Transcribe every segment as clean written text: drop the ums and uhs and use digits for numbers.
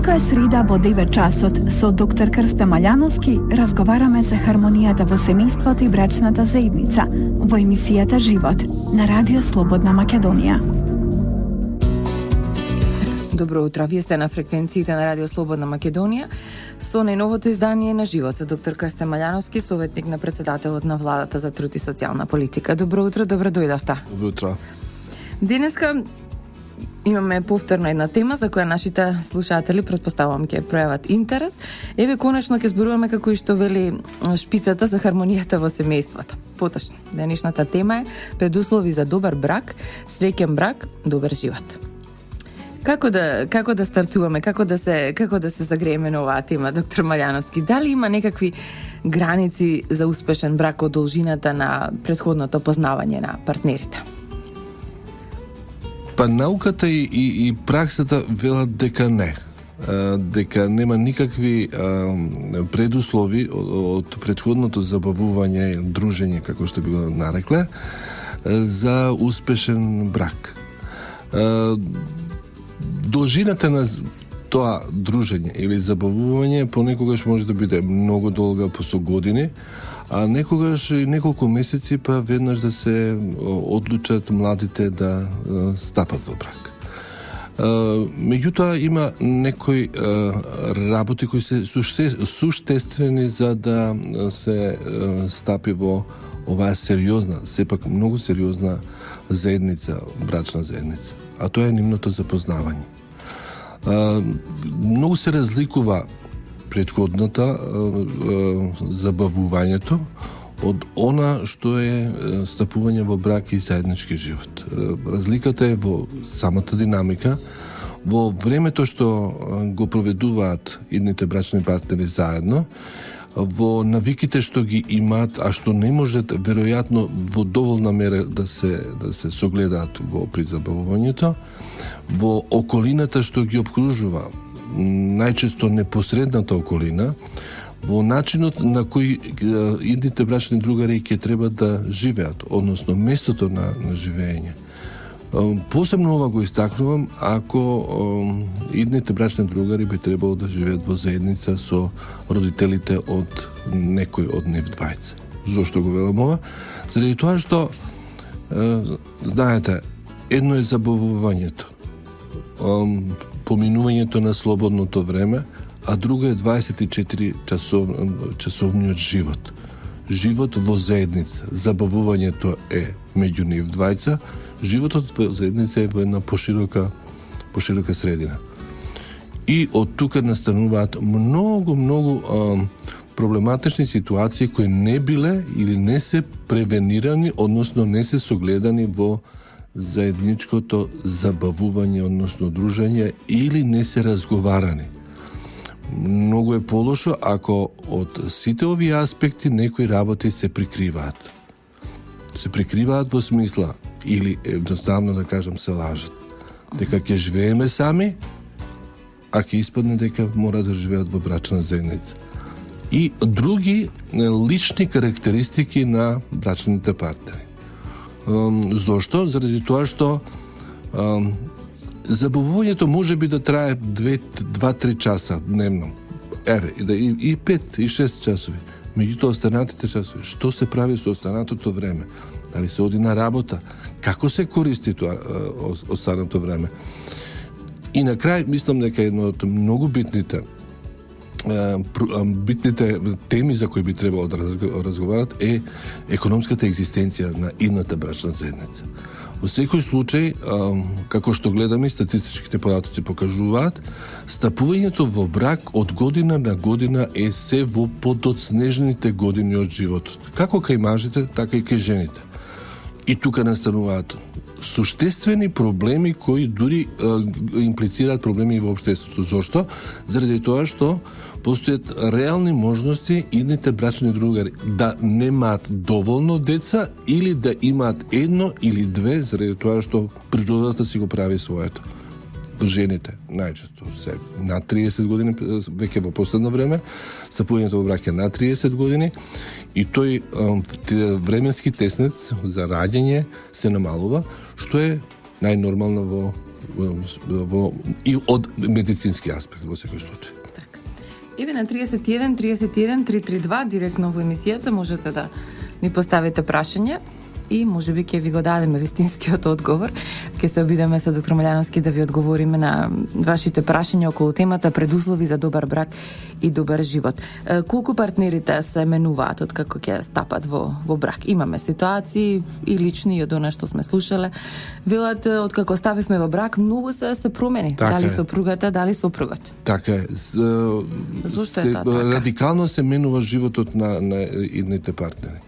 Секоја среда во 9 часот со доктор Крстен Малјановски разговараме за хармонијата во семејството и брачната заедница во емисијата Живот на Радио Слободна Македонија. Добро утро, вие сте на фреквенциите на Радио Слободна Македонија со најновото издание на Живот со доктор Крстен Малјановски, советник на председателот на владата за труд и социјална политика. Добро утро, добро дојдовте. Добро утро. Денеска имаме повторно една тема за која нашите слушатели претпоставувам ќе пројават интерес. Еве конечно ќе зборуваме како и што вели шпицата за хармонијата во семејството. Поточно, денешната тема е предуслови за добар брак, среќен брак, добар живот. Како да стартуваме, како да се загрееме на оваа тема, доктор Малјановски? Дали има некакви граници за успешен брак од должината на претходното познавање на партнерите? Па науката и праксата велат дека не. Дека нема никакви предуслови од претходното забавување, дружење, како што би го нарекле, за успешен брак. Должината на тоа дружење или забавување понекогаш може да биде многу долга, по години, а некогаш и неколку месеци, па веднаш да се одлучат младите да стапат во брак. Меѓутоа има некои работи кои се суштествени за да се стапи во оваа сериозна, сепак многу сериозна заедница, брачна заедница. А тоа е нивното запознавање. Многу се разликува претходната забавувањето од она што е стапување во брак и заеднички живот. Разликата е во самата динамика, во времето што го проведуваат идните брачни партнери заедно, во навиките што ги имаат, а што не можат веројатно во доволна мера да се согледаат при забавувањето, во околината што ги обкружува, најчесто непосредната околина, во начинот на кој идните брачни другари ќе треба да живеат, односно местото на живење. Посебно ова го истакнувам ако идните брачни другари би требало да живеат во заедница со родителите од некој од нив двајца. Зошто го велам ова? Заради тоа што знаете, едно е забавувањето, поминувањето на слободното време, а друго е 24 часовниот живот. Живот во заедница. Забавувањето е меѓу нив двајца, животот во заедница е во една поширока средина. И од тука настануваат многу проблематични ситуации кои не биле или не се превенирани, односно не се согледани во заедничкото забавување, односно дружење, или не се разговарани. Многу е полошо ако од сите овие аспекти некои работи се прикриваат. Се прикриваат во смисла, или едноставно да кажам се лажат, дека ќе живееме сами, а ќе испадне дека мора да живеат во брачна заедница. И други лични карактеристики на брачните партнери. Зошто? Заради тоа што забавувањето може би да трае 2-3 часа дневно. Еве, и 5 и 6 часови. Меѓутоа останатите часови, што се прави со останатото време? Дали се оди на работа? Како се користи тоа останато време? И на крај мислам дека едно од многу битните теми за кои би требало да разговарат е економската екзистенција на идната брачна заедница. Во секој случај, како што гледаме, статистичките податоци покажуваат, стапувањето во брак од година на година е се во подоцнежните години од животот. Како кај мажите, така и кај жените. И тука настануваат суштествени проблеми кои дури имплицираат проблеми во општеството. Зошто? Заради тоа што постојат реални можности идните брачни другари да немаат доволно деца или да имаат едно или две, заради тоа што природата си го прави своето. Жените најчесто се на 30 години, веќе во последно време, стапувањето во брак е на 30 години и тој временски теснец за раѓање се намалува, што е најнормално во и од медицински аспект во секој случај. Така. Еве на 31 31 332 директно во емисијата можете да ни поставите прашање и можеби ќе ви го дадеме вистинскиот одговор. Ќе се обидеме со доктор Маљановски да ви одговориме на вашите прашања околу темата предуслови за добар брак и добар живот. Колку партнерите се менуваат од како ќе стапат во брак? Имаме ситуации и лични и од она што сме слушале. Велат од како стапивме во брак многу се промени. Така дали е. сопругата, дали сопругот. Така е. Зошто е тоа така? Радикално се менува животот на едните партнери.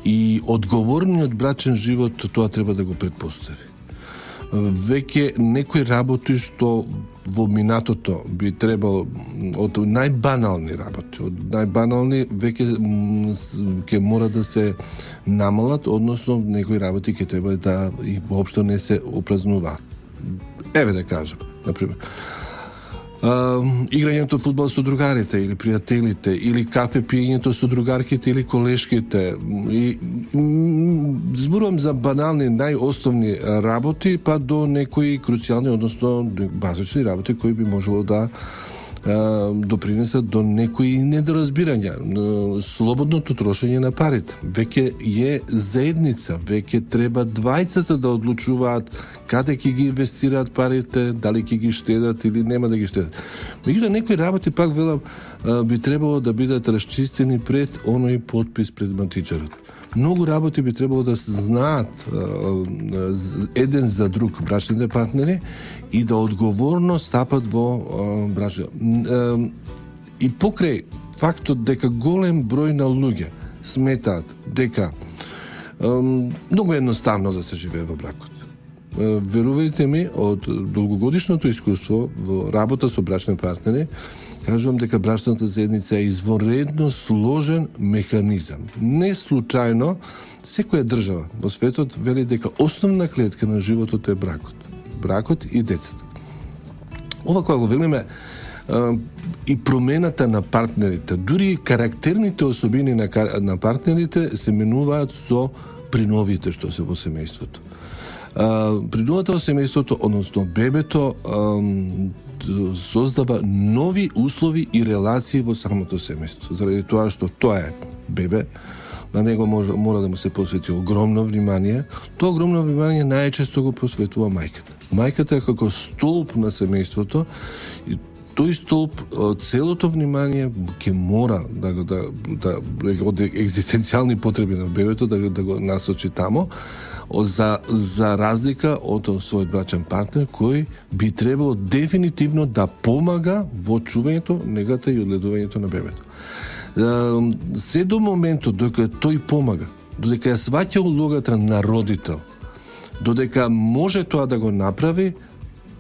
И одговорниот брачен живот тоа треба да го предпостави. Веќе некои работи што во минатото би требало од најбанални работи, од најбанални веќе ќе мора да се намалат, односно некои работи ќе треба да и воопшто не се опразнува. Еве да кажам, например, играњето фудбал со другарите или пријателите, или кафе пиењето со другарките или колешките. И зборувам за банални, најосновни работи, па до некои круцијални, односно базични работи кои би можело да допринесат до некои недоразбирања, слободното трошење на парите. Веќе е заедница, веќе треба двајцата да одлучуваат каде ќе ги инвестираат парите, дали ќе ги штедат или нема да ги штедат. Меѓутоа некои работи пак велам би требало да бидат расчистени пред оној подпис пред матичарот. Многу работи би требало да се знаат еден за друг брачните партнери и да одговорно стапат во брачни. И покрај фактот дека голем број на луѓе сметаат дека многу едноставно да се живее во бракот. Верувајте ми, од долгогодишното искуство во работа со брачни партнери, кажувам дека брачната заедница е изворедно сложен механизам. Не случајно, секоја држава во светот вели дека основна клетка на животот е бракот. Бракот и децата. Ова кога го велиме и промената на партнерите, дури карактерните особини на партнерите се менуваат со приновите што се во семејството. Приновата во семејството, односно бебето, создава нови услови и релации во самото семејство. Заради тоа што тоа е бебе, на него мора да му се посвети огромно внимание. Тоа огромно внимание најчесто го посветува мајката. Мајката е како столб на семејството и тој столб, целото внимание ќе мора од екзистенцијални потреби на бебето да го насочи тамо, за разлика од својот брачен партнер кој би требало дефинитивно да помага во чувањето, негата и одледувањето на бебето. Се до моментот додека тој помага, додека ја сваќа улогата на родител, додека може тоа да го направи,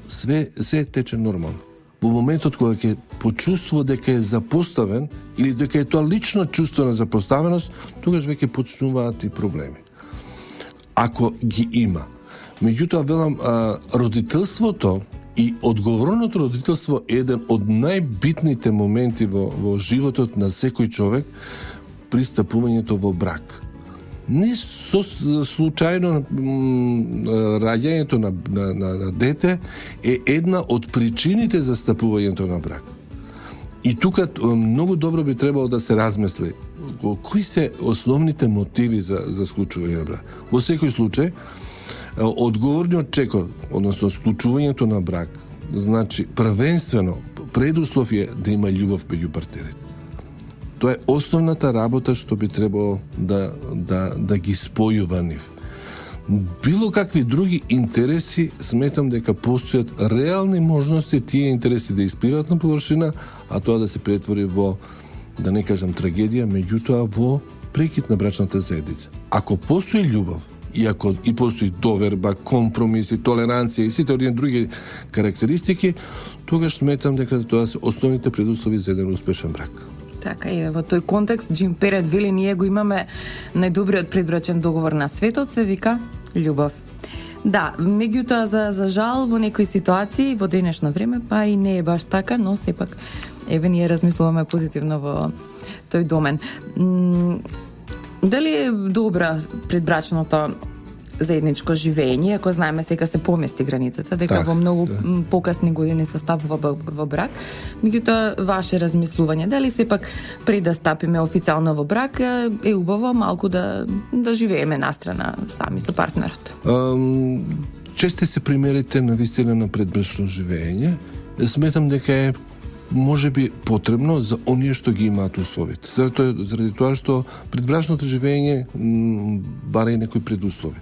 се тече нормално. Во моментот кога ќе почувствува дека е запоставен или дека е тоа лично чувство на запоставеност, тогаш веќе почнуваат и проблеми. Ако ги има. Меѓутоа, велам, родителството и одговорното родителство е еден од најбитните моменти во животот на секој човек при стапувањето во брак. Не со случајно раѓањето на дете е една од причините за стапувањето на брак. И тука многу добро би требало да се размисли кои се основните мотиви за склучување на брак. Во секој случај, одговорниот чекор, односно склучувањето на брак, значи првенствено предуслов е да има љубов меѓу партнерите. Тоа е основната работа што би требало да ги спојува нив. Било какви други интереси, сметам дека постојат реални можности тие интереси да испливат на површина, а тоа да се претвори во, да не кажам трагедија, меѓутоа во прекид на брачната заедница. Ако постои љубов, и ако и постои доверба, компромиси, толеранција и сите одни други карактеристики, тогаш сметам дека тоа се основните предуслови за еден успешен брак. Така е, во тој контекст Джим Перет вели ние го имаме најдобриот предбрачен договор на светот, се вика љубов. Да, меѓутоа за жал во некои ситуации во денешно време па и не е баш така, но сепак еве ние размислуваме позитивно во тој домен. Дали е добра предбрачното заедничко живење, ако знаеме сега се помести границата, дека во многу покасни години се стапува во брак. Меѓутоа, ваше размислување, дали сепак пред да стапиме официјално во брак е убаво малку да живееме настрана сами со партнерот? Чести се примерите на вистина на предбрачно живење. Сметам дека е може би потребно за оние што ги имаат условите. Заради тоа што предбрачното живење бара и некои предуслови.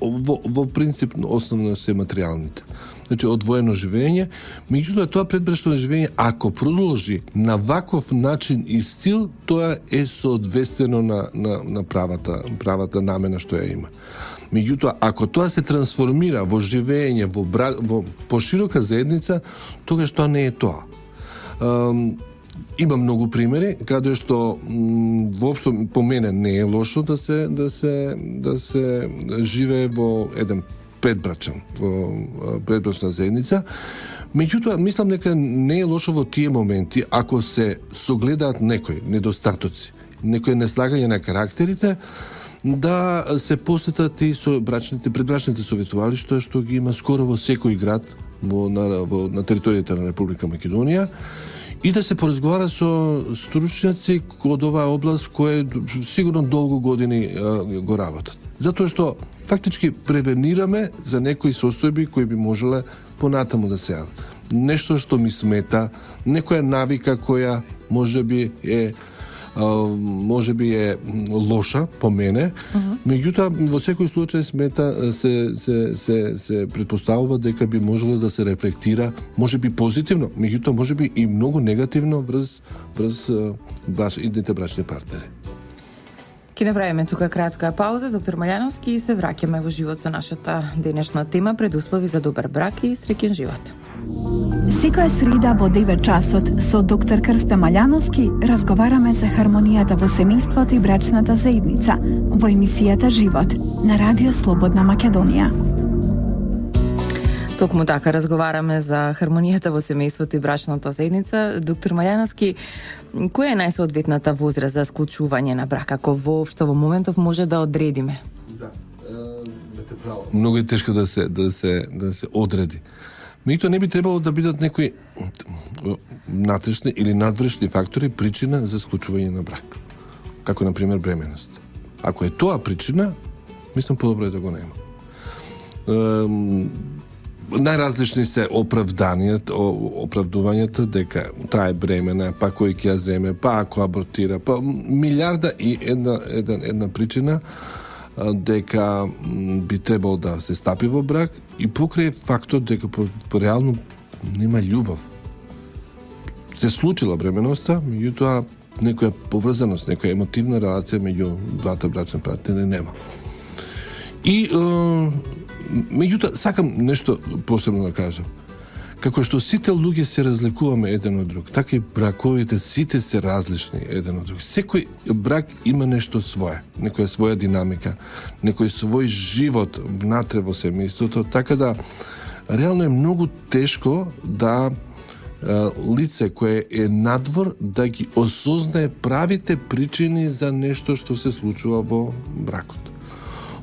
Во принцип основно се материјалните. Значи одвоено живење, меѓутоа тоа предбрачно живење ако продолжи на ваков начин и стил, тоа е соодветствено на правата намена што ја има. Меѓутоа, ако тоа се трансформира во живење во поширока заедница, тогаш тоа не е тоа. Има многу примери каде што воопшто по мене не е лошо да се живее во еден предбрачна заедница. Меѓутоа, мислам дека не е лошо во тие моменти ако се согледаат некои недостатоци, некои неслагање на карактерите, да се посетат и со предбрачните советувалишта што ги има скоро во секој град на територијата на Република Македонија и да се поразговара со стручњаци од оваа област кои сигурно долго години го работат. Затоа што фактички превенираме за некои состојби кои би можеле понатаму да се јават. Нешто што ми смета, некоја навика која можеби е лоша по мене, меѓутоа во секој случај смета се претпоставува дека би можело да се рефлектира, можеби позитивно, меѓутоа можеби и многу негативно врз идните брачни партнери. Ке направиме тука кратка пауза, доктор Маљановски, и се враќаме во живот со нашата денешна тема предуслови за добар брак и среќен живот. Секоја среда во 9 часот со доктор Крста Маљановски разговараме за хармонијата во семејството и брачната заедница во емисијата Живот на Радио Слободна Македонија. Токму така разговараме за хармонијата во семејството и брачната заедница. Доктор Маљановски, која е најсоодветната возраст за склучување на брак, ако воопшто во моментов може да одредиме? Многу е тешко да се одреди. Меѓутоа не би требало да бидат некои натрешни или надврешни фактори причина за склучување на брак. Како, например, бременост. Ако е тоа причина, мислам подобро е да го нема. Најразлични се оправдувањата дека таа е бремена, па кој ќе ја земе, па ако абортира, па милиарда и една причина дека би требало да се стапи во брак и покрај фактот дека по реално нема љубов. Се случила бременоста, меѓутоа некоја поврзаност, некоја емотивна релација меѓу двата брачни партнери нема. И меѓутоа сакам нешто посебно да кажам. Како што сите луѓе се разликуваме еден од друг, така и браковите сите се различни еден од друг. Секој брак има нешто свое, некоја своја динамика, некој свој живот внатре во семејството, така да реално е многу тешко да лице кое е надвор да ги осознае правите причини за нешто што се случува во бракот.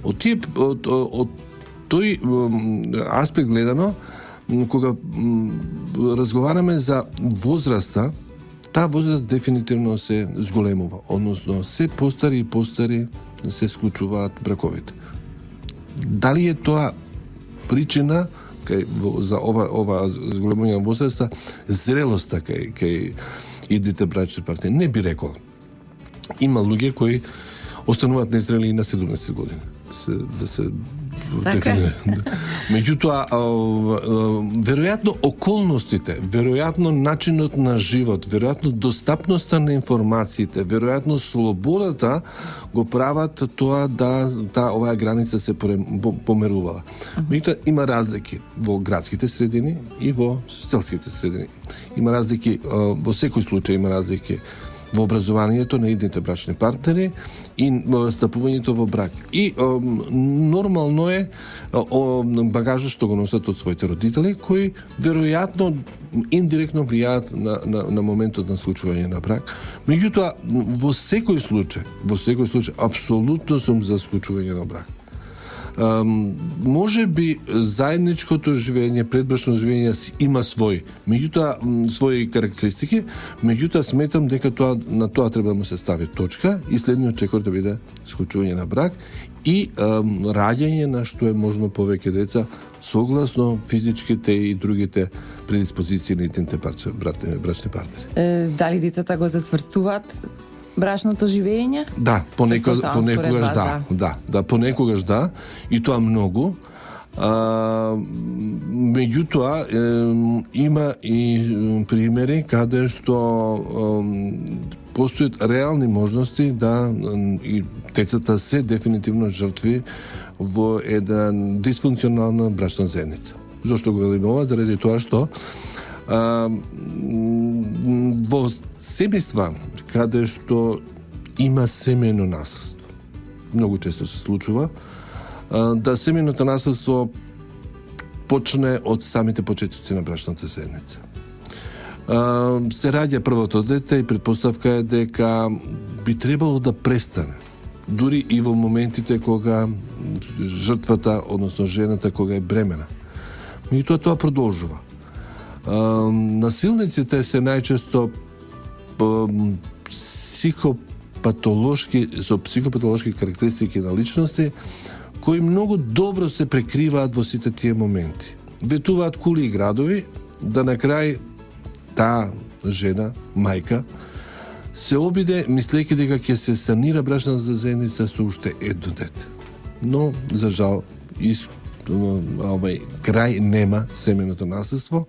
Од тој аспект гледано, кога разговараме за возраста, таа возраст дефинитивно се зголемува, односно се постари и постари се склучуваат браковите. Дали е тоа причина за ова зголемување на возраста, зрелоста кај идните брачни партнери? Не би рекол. Има луѓе кои остануваат незрели и на 17 години. Меѓутоа, веројатно околностите, веројатно начинот на живот, веројатно достапноста на информациите, веројатно слободата го прават тоа да оваа граница се померувала. Меѓутоа, има разлики во градските средини и во селските средини. Има разлики, во секој случај има разлики во образованието на идните брачни партнери и стапувањето во брак. И нормално е багажот што го носат од своите родители, кои веројатно индиректно влијаат на моментот на случување на брак. Меѓутоа, во секој случај, апсолутно сум за склучување на брак. Може би заедничкото живење, предбрачно живење има своји карактеристики, меѓутоа сметам дека на тоа треба да му се стави точка и следниот чекор да биде склучување на брак и раѓање на што е можно повеќе деца согласно физичките и другите предиспозиции на итните брачни партнери. Дали децата го зацврстуваат брачното живење? Да, понекогаш да, и тоа многу. Меѓутоа има и примери каде што постојат реални можности да и децата се дефинитивно жртви во една дисфункционална брачна заедница. Зошто го велиме ова? Заради тоа што во семејства каде што има семејно наследство, многу често се случува да семејното наследство почне од самите почетоци на брачната заедница. Се раѓа првото дете и предпоставка е дека би требало да престане. Дури и во моментите кога жртвата, односно жената, кога е бремена. Меѓутоа тоа продолжува. Насилниците се најчесто со психопатолошки карактеристики на личности, кои многу добро се прекриваат во сите тие моменти. Ветуваат кули и градови, да на крај таа жена, мајка, се обиде, мислејќи дека ќе се санира брачната заедница со уште едно дете. Но, за жал, крај нема семејното наследство.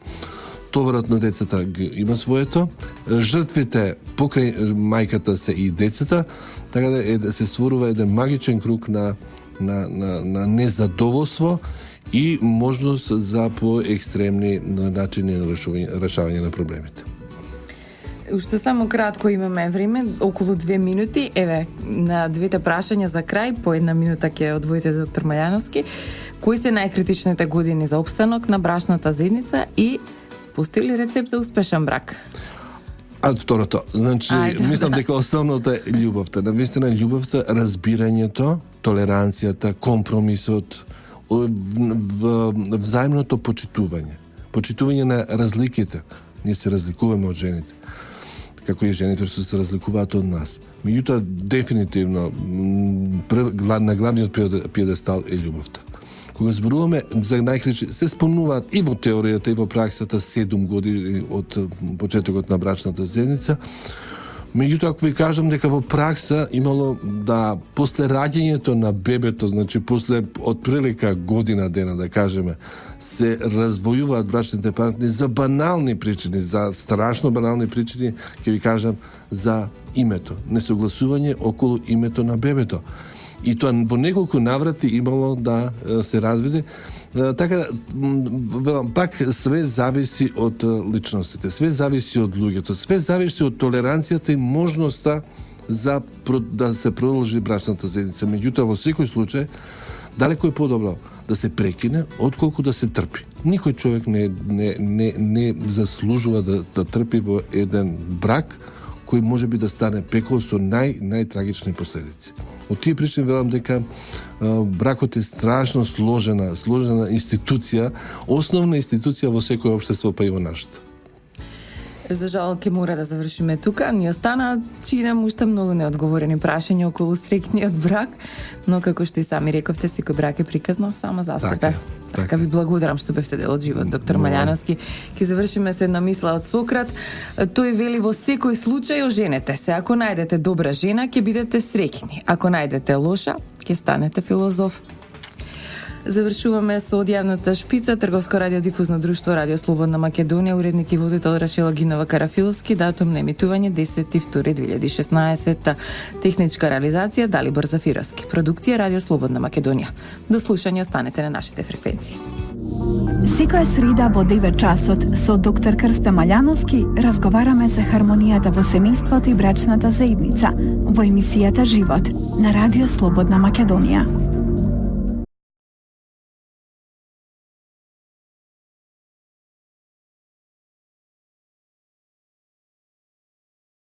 Товарот на децата има своето, жртвите покрај мајката се и децата, така да се створува еден магичен круг на незадоволство и можност за поекстремни начини на решавање на проблемите. Уште само кратко имаме време, околу 2 минути. Еве, на двете прашања за крај, по 1 минута ќе одвоите доктор Маљановски. Кои се најкритичните години за опстанок на брачната заедница и постои ли рецепт за успешен брак? Второто. Значи, мислам дека основното е љубовта. Навистина љубовта, разбирањето, толеранцијата, компромисот, взаимното почитување. Почитување на разликите. Ние се разликуваме од жените. Како и жените што се разликуваат од нас. Меѓутоа, дефинитивно, на главниот пиедестал е љубовта. Кога зборуваме за најкритични, се спомнуваат и во теоријата и во праксата 7 години од почетокот на брачната заедница. Меѓутоа, ако ви кажам дека во пракса имало да после раѓањето на бебето, значи после отприлика година дена, да кажеме, се развојуваат брачните партнери за банални причини, за страшно банални причини, ќе ви кажам, за името, несогласување околу името на бебето. И тоа во неколку наврати имало да се развиде. Така, пак све зависи од личностите, све зависи од луѓето, све зависи од толеранцијата и можноста за да се продолжи брачната заедница. Меѓутоа, во секој случај, далеко е подобро да се прекине, отколку да се трпи. Никој човек не заслужува да трпи во еден брак кој може би да стане пекол со најтрагични последици. Од тие причини велам дека бракот е страшно сложена институција, основна институција во секој општество, па и во нашето. За жал, ќе мора да завршиме тука. Ни остана, чинам, уште многу неодговорени прашања околу среќниот брак, но како што и сами рековте, секој брак е приказно само за себе. Така ви благодарам што бевте дел од живот, доктор Маљановски. Ќе завршиме со една мисла од Сократ. Тој вели: во секој случај оженете се. Ако најдете добра жена, ќе бидете среќни. Ако најдете лоша, ќе станете филозоф. Завршуваме со одјавната шпица. Трговско радиодифузно друштво Радио Слободна Македонија, уредник и водител Рашела Гинова Карафиловски, датум на емитување 10.2.2016, техничка реализација Далибор Зафировски, продукција Радио Слободна Македонија. До слушање, останете на нашите фреквенции. Секоја среда во 9 часот со доктор Крстен Маљановски разговараме за хармонијата во семејството и брачната заедница во емисијата Живот на Радио Слободна Македонија.